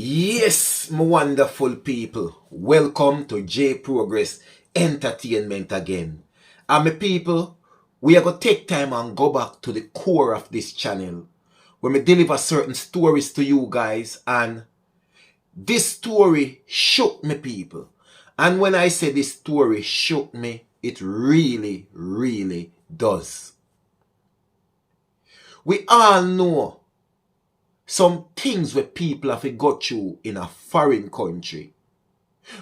Yes, my wonderful people. Welcome to J Progress Entertainment again. And my people, we are going to take time and go back to the core of this channel where we deliver certain stories to you guys, and this story shook me, people. And when I say this story shook me, it really, really does. We all know some things where people have got through in a foreign country.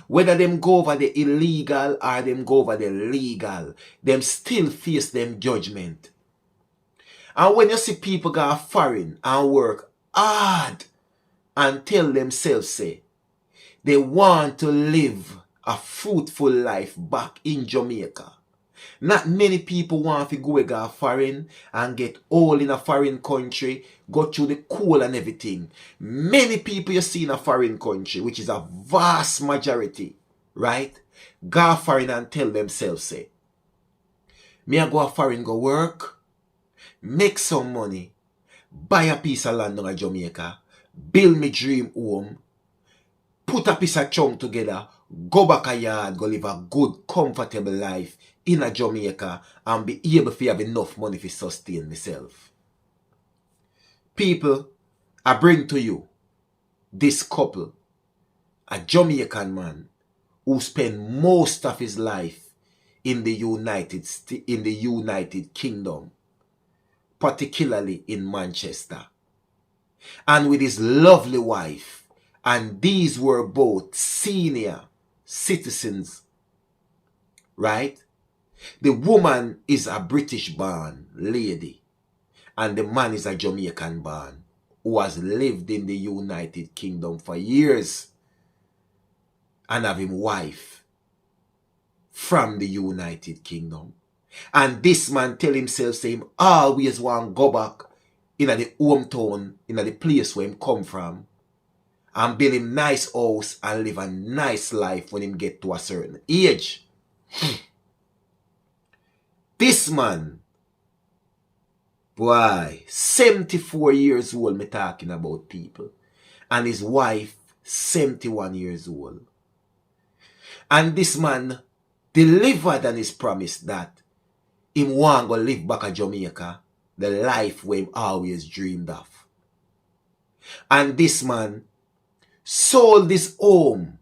Whether them go over the illegal or them go over the legal, them still face them judgment. And when you see people go foreign and work hard and tell themselves say they want to live a fruitful life back in Jamaica. Not many people want to go foreign and get all in a foreign country, go through the cold and everything. Many people you see in a foreign country, which is a vast majority, right? Go foreign and tell themselves, say, me I go foreign, go work, make some money, buy a piece of land in Jamaica, build me dream home, put a piece of chunk together, go back a yard, go live a good, comfortable life in a Jamaica and be able to have enough money to sustain myself. People, I bring to you this couple, a Jamaican man who spent most of his life in the United Kingdom, particularly in Manchester, and with his lovely wife, and these were both senior citizens, right? The woman is a British-born lady, and the man is a Jamaican-born who has lived in the United Kingdom for years and have him wife from the United Kingdom. And this man tell himself, say him always want to go back in the hometown, in the place where him come from, and build him nice house and live a nice life when him get to a certain age. This man, boy, 74 years old, me talking about, people. And his wife, 71 years old. And this man delivered on his promise that him want to live back at Jamaica, the life where him always dreamed of. And this man sold his home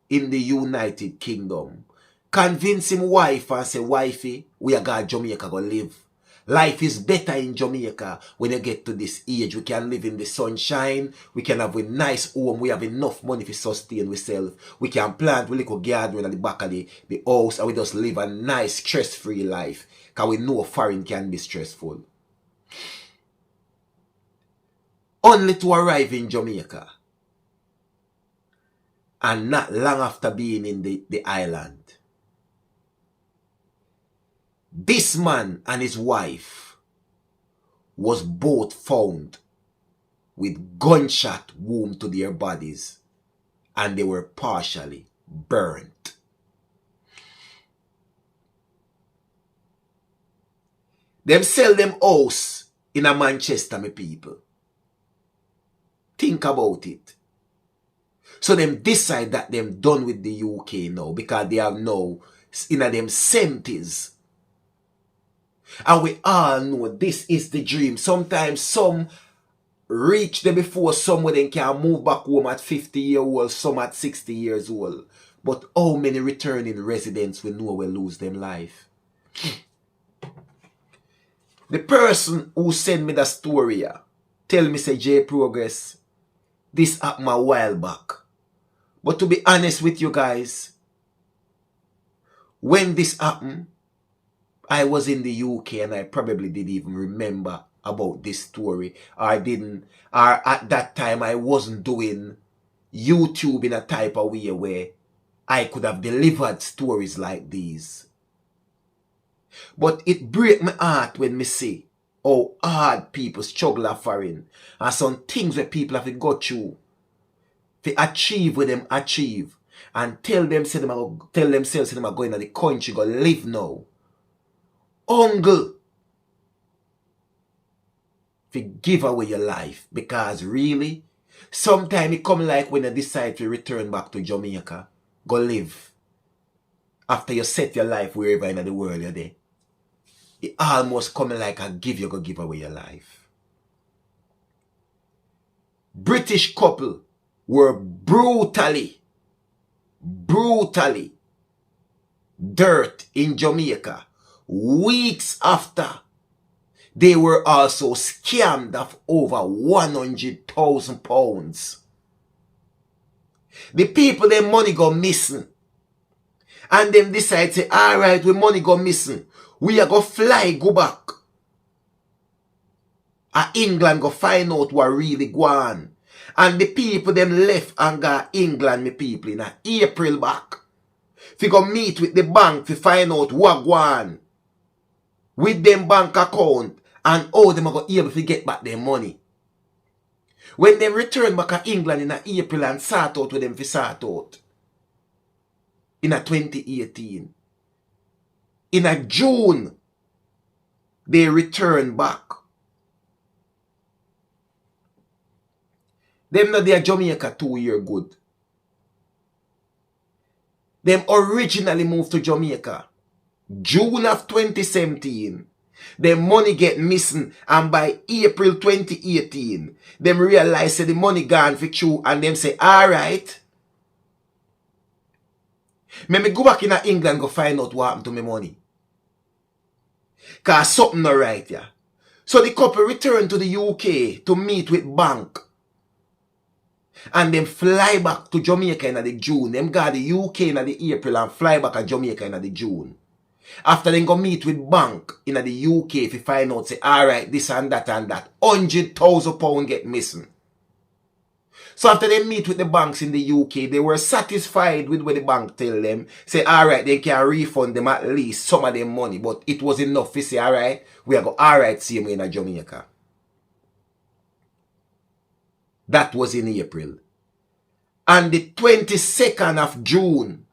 in the United Kingdom. Convince him wife and say, wifey, we are going to Jamaica go live. Life is better in Jamaica when you get to this age. We can live in the sunshine. We can have a nice home. We have enough money to sustain ourselves. We can plant a little garden at the back of the house and we just live a nice stress-free life. Because we know foreign can be stressful. Only to arrive in Jamaica. And not long after being in the island, this man and his wife was both found with gunshot wound to their bodies, and they were partially burnt. Them sell them house in a Manchester, my people. Think about it. So them decide that them done with the UK now because they are now in them 70s. And we all know this is the dream. Sometimes some reach there before some of them can move back home at 50 years old, some at 60 years old. But how many returning residents we know will lose them life? The person who sent me the story tell me say, J Progress, this happened a while back. But to be honest with you guys, when this happened, I was in the UK and I probably didn't even remember about this story. Or at that time I wasn't doing YouTube in a type of way where I could have delivered stories like these. But it breaks my heart when me see how hard people struggle at foreign. And some things that people have to go through to achieve what them achieve. And tell themselves them are going to the country, go live now. Uncle, to give away your life, because really Sometimes it come like when you decide to return back to Jamaica, go live. After you set your life wherever in the world you're there. It almost come like a you go give away your life. British couple were brutally dirt in Jamaica weeks after they were also scammed of over £100,000. The people, their money go missing. And them decide, say, alright, we money go missing. We are go fly, go back. England go find out what really go on. And the people, them left and go England, me people, in April back. Fi go meet with the bank to find out what go on. With them bank account. And how them are going to be able to get back their money. When they return back to England in April and sort out with them to sort out. In 2018. In June, they return back. Them not there Jamaica 2 years good. Them originally moved to Jamaica. June of 2017. Them money get missing, and by April 2018, them realize that the money gone for you, and them say, alright. Me go back in England go find out what happened to my money. Cause something not right, yeah. So the couple returned to the UK to meet with bank. And them fly back to Jamaica in the June. Them got the UK in the April and fly back to Jamaica in the June. After they go meet with bank in the UK, if you find out, say, alright, this and that, £100,000 get missing. So after they meet with the banks in the UK, they were satisfied with what the bank tell them. Say, alright, they can refund them at least some of their money. But it was enough to say, alright, we are go, alright, see me in Jamaica. That was in April. And the 22nd of June,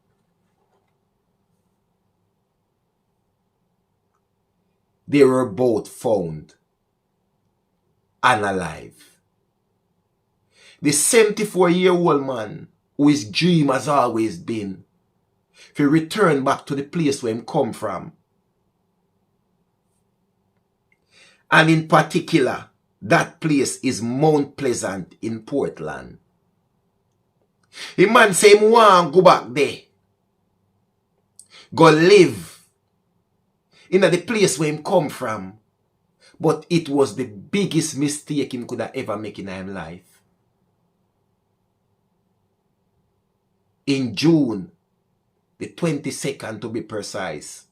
they were both found unalive. The 74-year-old man, who his dream has always been, to return back to the place where he come from. And in particular, that place is Mount Pleasant in Portland. The man say he want to go back there. Go live in the place where he come from. But it was the biggest mistake he could have ever make in his life. In June, the 22nd to be precise,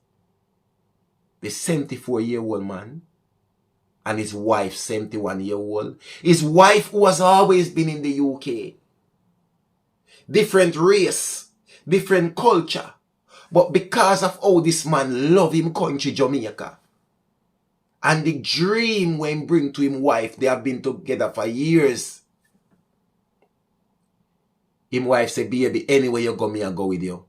the 74-year-old man and his wife, 71-year-old, his wife who has always been in the UK, different race, different culture, but because of how this man love him country, Jamaica, and the dream when bring to him wife, they have been together for years. Him wife say, baby, anywhere you go, me I go with you.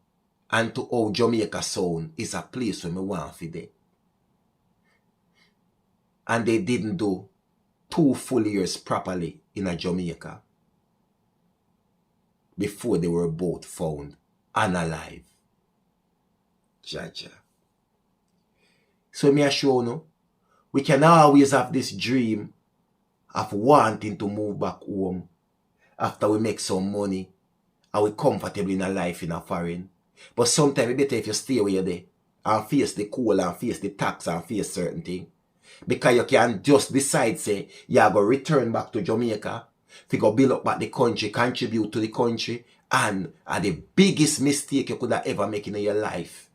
And to how Jamaica sound is a place where me want for them. And they didn't do 2 full years properly in a Jamaica before they were both found unalive. Jaja. So me assure you, we can always have this dream of wanting to move back home after we make some money and we comfortable in a life in a foreign. But sometimes it's better if you stay where you're there and face the cold and face the tax and face certain things. Because you can just decide, say, you are going to return back to Jamaica, to go build up back the country, contribute to the country, and are the biggest mistake you could have ever make in your life.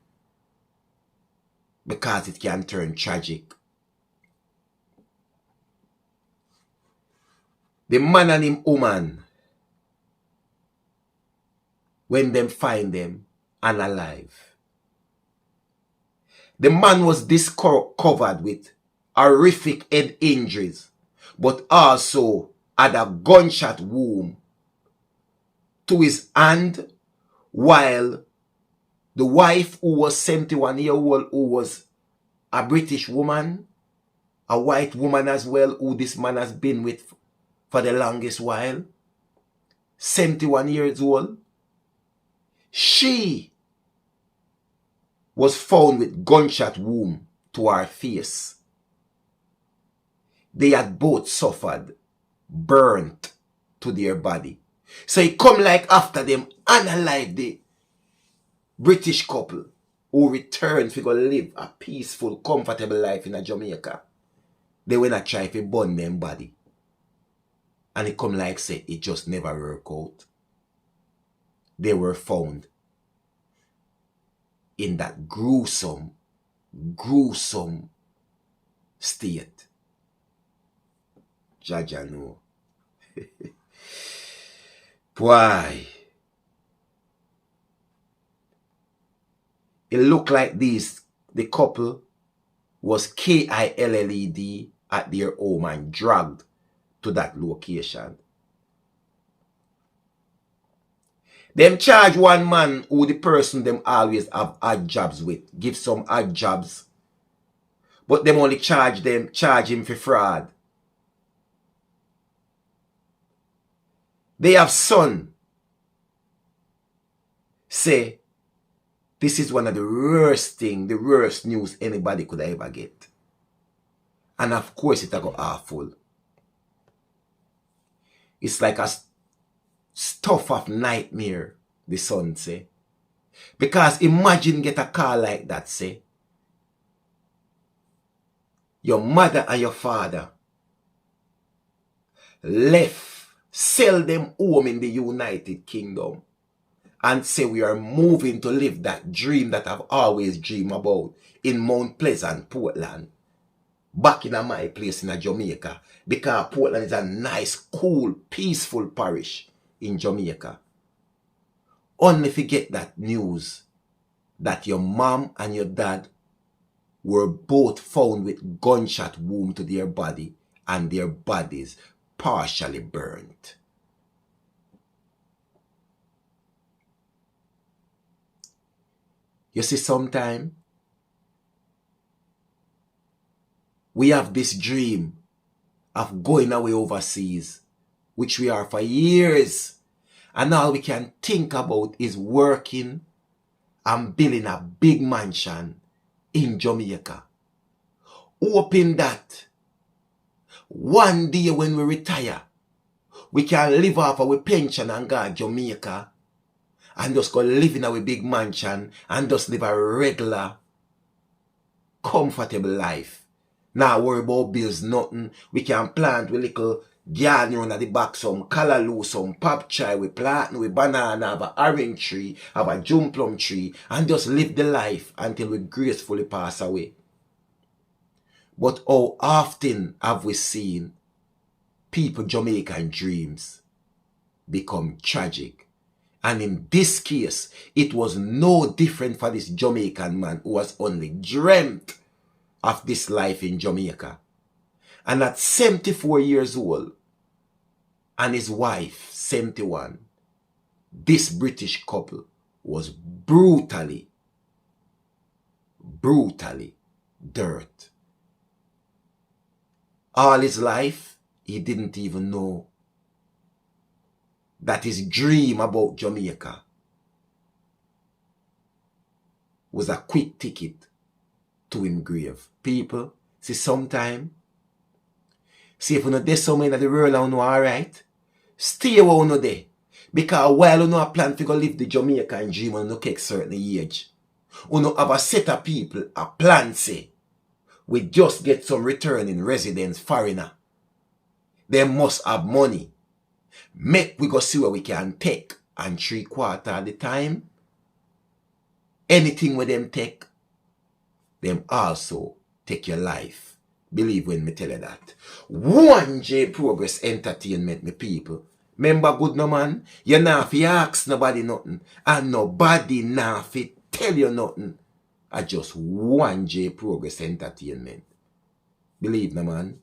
Because it can turn tragic. The man and him woman, when them find them unalive, the man was discovered with horrific head injuries, but also had a gunshot wound to his hand, while the wife, who was 71-year-old, who was a British woman, a white woman as well, who this man has been with for the longest while, 71 years old. She was found with gunshot wound to her face. They had both suffered burnt to their body. So it come like after them unalive the British couple who returned to go live a peaceful, comfortable life in a Jamaica. They went to try to burn them body. And it come like say it just never work out. They were found in that gruesome state. Jaja know. Why? It looked like the couple was killed at their home and dragged to that location. Them charge one man who the person them always have odd jobs with. Give some odd jobs. But them only charge him for fraud. They have son say this is one of the worst news anybody could ever get. And of course it go awful. It's like a stuff of nightmare, the son say. Because imagine get a car like that, say. Your mother and your father left, sell them home in the United Kingdom and say we are moving to live that dream that I've always dreamed about in Mount Pleasant, Portland. Back in my place in Jamaica. Because Portland is a nice, cool, peaceful parish in Jamaica. Only forget that news that your mom and your dad were both found with gunshot wound to their body and their bodies partially burnt. You see, sometimes we have this dream of going away overseas, which we are for years. And all we can think about is working and building a big mansion in Jamaica. Hoping that one day when we retire, we can live off our pension and go to Jamaica and just go live in our big mansion and just live a regular, comfortable life. Now worry about bills, nothing. We can plant with little garden around at the back, some callaloo, some pop chai, we plant with banana, have an orange tree, have a june plum tree, and just live the life until we gracefully pass away. But how often have we seen people Jamaican dreams become tragic? And in this case, it was no different for this Jamaican man who was only dreamt of this life in Jamaica. And at 74 years old, and his wife, 71, this British couple was brutally dirt. All his life, he didn't even know that his dream about Jamaica was a quick ticket to him grave. People, see sometime, see if you know there's somewhere in the world and you know alright, stay where you know there. Because while you know a plan to go live the Jamaican dream and you take certain age, you know have a set of people, a plan say, we just get some returning residents, foreigner. They must have money. Make we go see where we can take, and 3/4 of the time, anything with them take, them also take your life. Believe when me tell you that. 1J Progress Entertainment, me people. Remember good no man, you not fi ask nobody nothing, and nobody not fi tell you nothing. I just 1J Progress Entertainment. Believe no man.